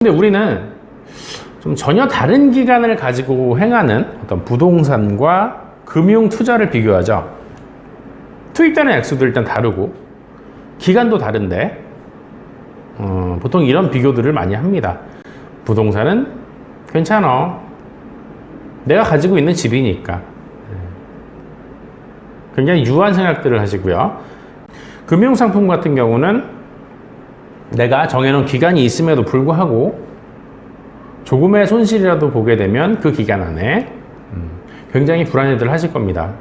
근데 우리는 좀 전혀 다른 기간을 가지고 행하는 어떤 부동산과 금융 투자를 비교하죠. 투입되는 액수도 일단 다르고 기간도 다른데 보통 이런 비교들을 많이 합니다. 부동산은 괜찮아, 내가 가지고 있는 집이니까. 굉장히 유한 생각들을 하시고요. 금융상품 같은 경우는 내가 정해놓은 기간이 있음에도 불구하고 조금의 손실이라도 보게 되면 그 기간 안에 굉장히 불안해들 하실 겁니다.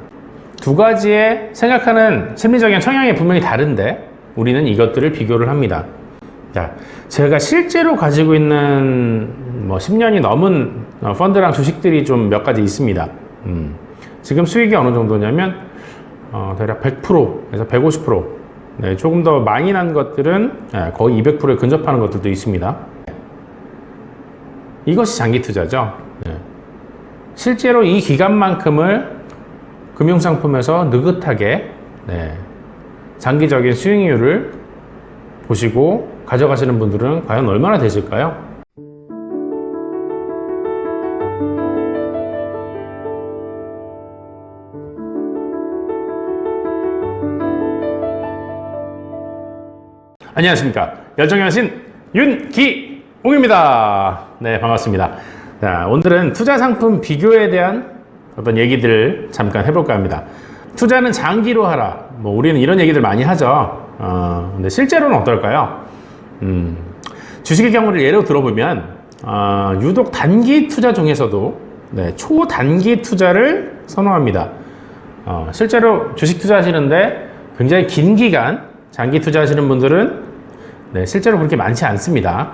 두 가지의 생각하는 심리적인 성향이 분명히 다른데 우리는 이것들을 비교를 합니다. 자, 제가 실제로 가지고 있는 10년이 넘은 펀드랑 주식들이 좀 몇 가지 있습니다. 지금 수익이 어느 정도냐면 대략 100%에서 150%, 네, 조금 더 많이 난 것들은 거의 200%에 근접하는 것들도 있습니다. 이것이 장기 투자죠. 네. 실제로 이 기간만큼을 금융상품에서 느긋하게 장기적인 수익률을 보시고 가져가시는 분들은 과연 얼마나 되실까요? 안녕하십니까, 열정의 여신 윤기웅입니다. 네, 반갑습니다. 자, 오늘은 투자 상품 비교에 대한 어떤 얘기들을 잠깐 해볼까 합니다. 투자는 장기로 하라, 우리는 이런 얘기들 많이 하죠. 근데 실제로는 어떨까요? 주식의 경우를 예로 들어보면 유독 단기 투자 중에서도 초단기 투자를 선호합니다. 실제로 주식 투자하시는데 굉장히 긴 기간 장기 투자하시는 분들은 실제로 그렇게 많지 않습니다.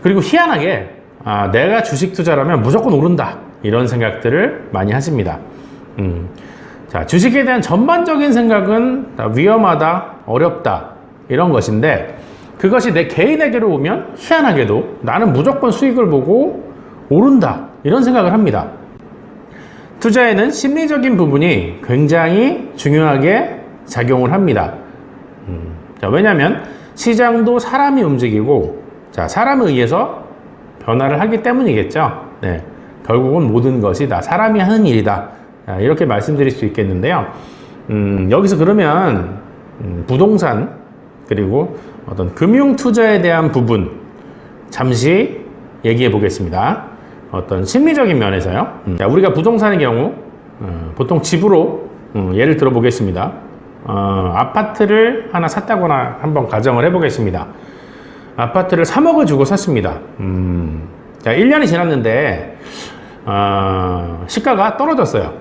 그리고 희한하게 내가 주식 투자라면 무조건 오른다, 이런 생각들을 많이 하십니다. 자, 주식에 대한 전반적인 생각은 다 위험하다, 어렵다, 이런 것인데 그것이 내 개인에게로 오면 희한하게도 나는 무조건 수익을 보고 오른다, 이런 생각을 합니다. 투자에는 심리적인 부분이 굉장히 중요하게 작용을 합니다. 자, 왜냐하면 시장도 사람이 움직이고, 자, 사람에 의해서 변화를 하기 때문이겠죠. 결국은 모든 것이 다 사람이 하는 일이다, 이렇게 말씀드릴 수 있겠는데요. 여기서 그러면 부동산 그리고 어떤 금융 투자에 대한 부분 잠시 얘기해 보겠습니다. 어떤 심리적인 면에서요. 자, 우리가 부동산의 경우 보통 집으로 예를 들어 보겠습니다. 아파트를 하나 샀다거나 한번 가정을 해보겠습니다. 아파트를 3억을 주고 샀습니다. 자, 1년이 지났는데 시가가 떨어졌어요.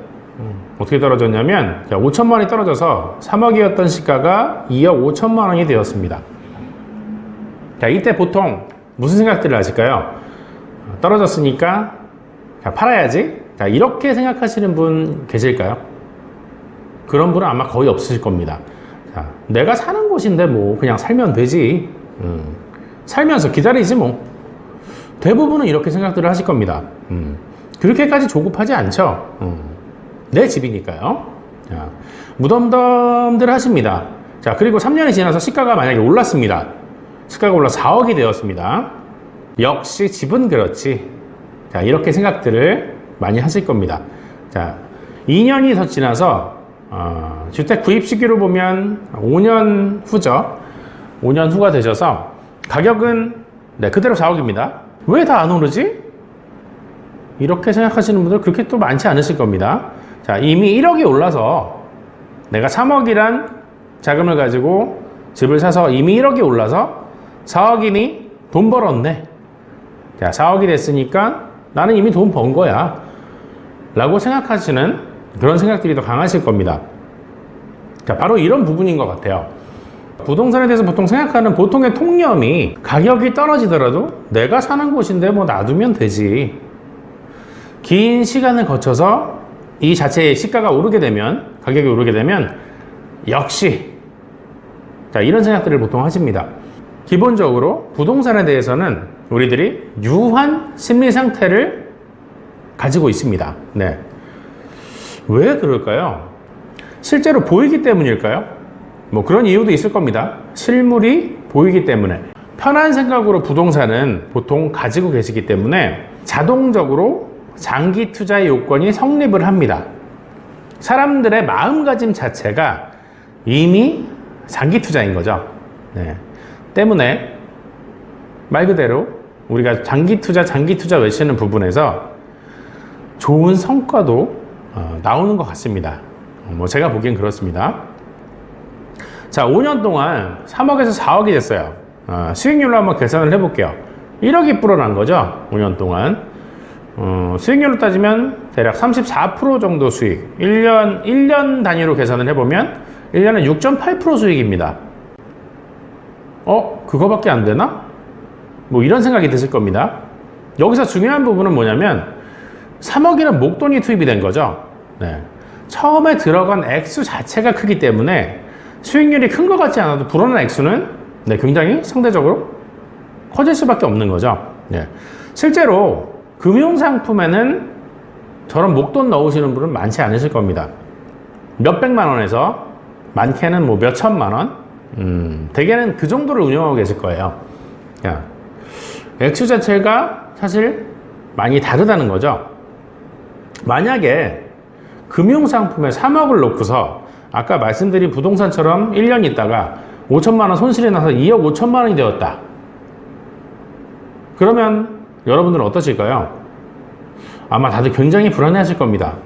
어떻게 떨어졌냐면 5천만 원이 떨어져서 3억이었던 시가가 2억 5천만 원이 되었습니다. 자, 이때 보통 무슨 생각들을 하실까요? 떨어졌으니까 팔아야지, 자, 이렇게 생각하시는 분 계실까요? 그런 분은 아마 거의 없으실 겁니다. 자, 내가 사는 곳인데 그냥 살면 되지, 살면서 기다리지 대부분은 이렇게 생각들을 하실 겁니다. 그렇게까지 조급하지 않죠. 내 집이니까요. 자, 무덤덤들 하십니다. 자, 그리고 3년이 지나서 시가가 만약에 올랐습니다. 시가가 올라 4억이 되었습니다. 역시 집은 그렇지. 자, 이렇게 생각들을 많이 하실 겁니다. 자, 2년이 더 지나서 주택 구입 시기로 보면 5년 후죠. 5년 후가 되셔서 가격은 그대로 4억입니다. 왜 다 안 오르지? 이렇게 생각하시는 분들 그렇게 또 많지 않으실 겁니다. 자, 이미 1억이 올라서 내가 3억이란 자금을 가지고 집을 사서 이미 1억이 올라서 4억이니 돈 벌었네. 자, 4억이 됐으니까 나는 이미 돈 번 거야, 라고 생각하시는 그런 생각들이 더 강하실 겁니다. 자, 바로 이런 부분인 것 같아요. 부동산에 대해서 보통 생각하는 보통의 통념이 가격이 떨어지더라도 내가 사는 곳인데 놔두면 되지. 긴 시간을 거쳐서 이 자체의 시가가 오르게 되면, 가격이 오르게 되면 역시, 자, 이런 생각들을 보통 하십니다. 기본적으로 부동산에 대해서는 우리들이 유한 심리 상태를 가지고 있습니다. 왜 그럴까요? 실제로 보이기 때문일까요? 그런 이유도 있을 겁니다. 실물이 보이기 때문에. 편한 생각으로 부동산은 보통 가지고 계시기 때문에 자동적으로 장기 투자의 요건이 성립을 합니다. 사람들의 마음가짐 자체가 이미 장기 투자인 거죠. 네. 때문에 말 그대로 우리가 장기 투자 외치는 부분에서 좋은 성과도 나오는 것 같습니다. 뭐 제가 보기엔 그렇습니다. 자, 5년 동안 3억에서 4억이 됐어요. 수익률로 한번 계산을 해볼게요. 1억이 불어난 거죠. 5년 동안. 수익률로 따지면 대략 34% 정도 수익. 1년 단위로 계산을 해보면 1년에 6.8% 수익입니다. 그거밖에 안 되나? 뭐 이런 생각이 드실 겁니다. 여기서 중요한 부분은 뭐냐면 3억이라는 목돈이 투입이 된 거죠. 네. 처음에 들어간 액수 자체가 크기 때문에 수익률이 큰 것 같지 않아도 불어난 액수는 굉장히 상대적으로 커질 수밖에 없는 거죠. 네. 실제로 금융상품에는 저런 목돈 넣으시는 분은 많지 않으실 겁니다. 몇백만 원에서 많게는 뭐 몇천만 원, 대개는 그 정도를 운영하고 계실 거예요. 액수 자체가 사실 많이 다르다는 거죠. 만약에 금융상품에 3억을 놓고서 아까 말씀드린 부동산처럼 1년 있다가 5천만 원 손실이 나서 2억 5천만 원이 되었다. 그러면 여러분들은 어떠실까요? 아마 다들 굉장히 불안해 하실 겁니다.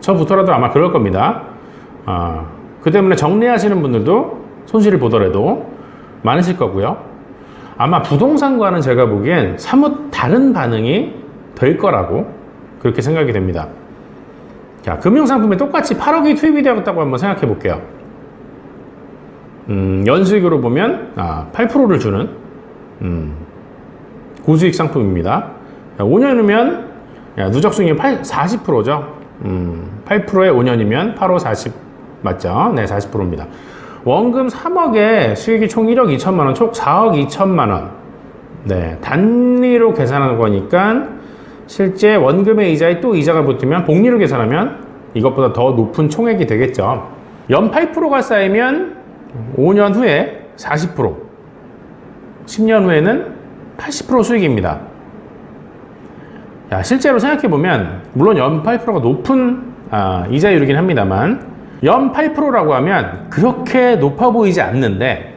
저부터라도 아마 그럴 겁니다. 그 때문에 정리하시는 분들도 손실을 보더라도 많으실 거고요. 아마 부동산과는 제가 보기엔 사뭇 다른 반응이 될 거라고 그렇게 생각이 됩니다. 자, 금융상품에 똑같이 8억이 투입이 되었다고 한번 생각해 볼게요. 연수익으로 보면 8%를 주는 고수익 상품입니다. 5년이면 누적 수익이 40%죠. 8%에 5년이면 8, 5, 40 맞죠? 네, 40%입니다. 원금 3억에 수익이 총 1억 2천만 원, 총 4억 2천만 원. 네, 단위로 계산하는 거니까 실제 원금의 이자에 또 이자가 붙으면 복리로 계산하면 이것보다 더 높은 총액이 되겠죠. 연 8%가 쌓이면 5년 후에 40%, 10년 후에는 80% 수익입니다. 실제로 생각해보면 물론 연 8%가 높은 이자율이긴 합니다만 연 8%라고 하면 그렇게 높아 보이지 않는데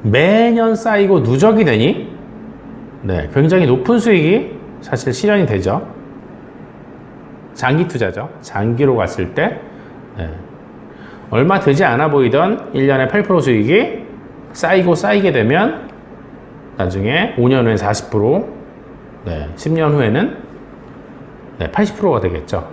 매년 쌓이고 누적이 되니 굉장히 높은 수익이 사실 실현이 되죠. 장기 투자죠. 장기로 갔을 때 얼마 되지 않아 보이던 1년에 8% 수익이 쌓이게 되면 나중에 5년 후엔 40%, 10년 후에는 80%가 되겠죠.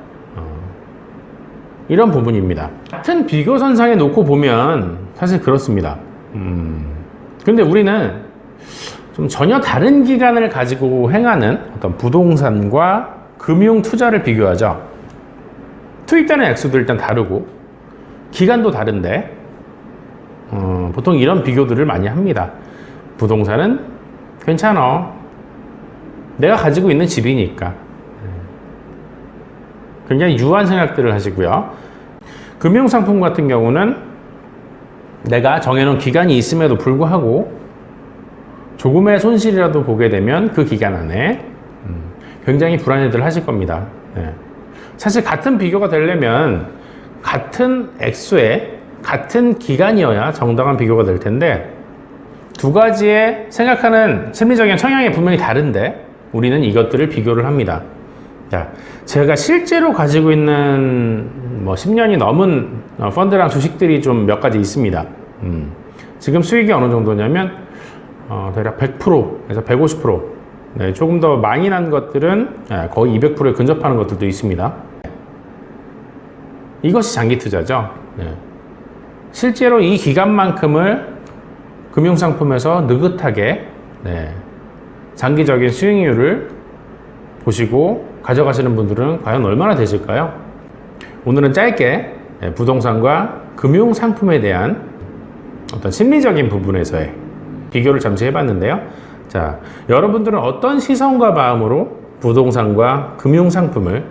이런 부분입니다. 같은 비교선상에 놓고 보면 사실 그렇습니다. 근데 우리는 좀 전혀 다른 기간을 가지고 행하는 어떤 부동산과 금융 투자를 비교하죠. 투입되는 액수도 일단 다르고 기간도 다른데 보통 이런 비교들을 많이 합니다. 부동산은 괜찮아. 내가 가지고 있는 집이니까. 굉장히 유한 생각들을 하시고요. 금융상품 같은 경우는 내가 정해놓은 기간이 있음에도 불구하고 조금의 손실이라도 보게 되면 그 기간 안에 굉장히 불안해들 하실 겁니다. 사실 같은 비교가 되려면 같은 액수에 같은 기간이어야 정당한 비교가 될 텐데 두 가지의 생각하는 심리적인 성향이 분명히 다른데 우리는 이것들을 비교를 합니다. 자, 제가 실제로 가지고 있는 10년이 넘은 펀드랑 주식들이 좀 몇 가지 있습니다. 지금 수익이 어느 정도냐면 대략 100%에서 150%, 조금 더 많이 난 것들은 거의 200%에 근접하는 것들도 있습니다. 이것이 장기 투자죠. 실제로 이 기간만큼을 금융상품에서 느긋하게 장기적인 수익률을 보시고 가져가시는 분들은 과연 얼마나 되실까요? 오늘은 짧게 부동산과 금융상품에 대한 어떤 심리적인 부분에서의 비교를 잠시 해봤는데요. 자, 여러분들은 어떤 시선과 마음으로 부동산과 금융상품을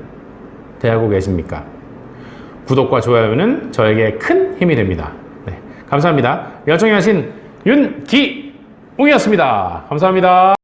대하고 계십니까? 구독과 좋아요는 저에게 큰 힘이 됩니다. 감사합니다. 열정이 하신 윤기! 웅이었습니다. 감사합니다.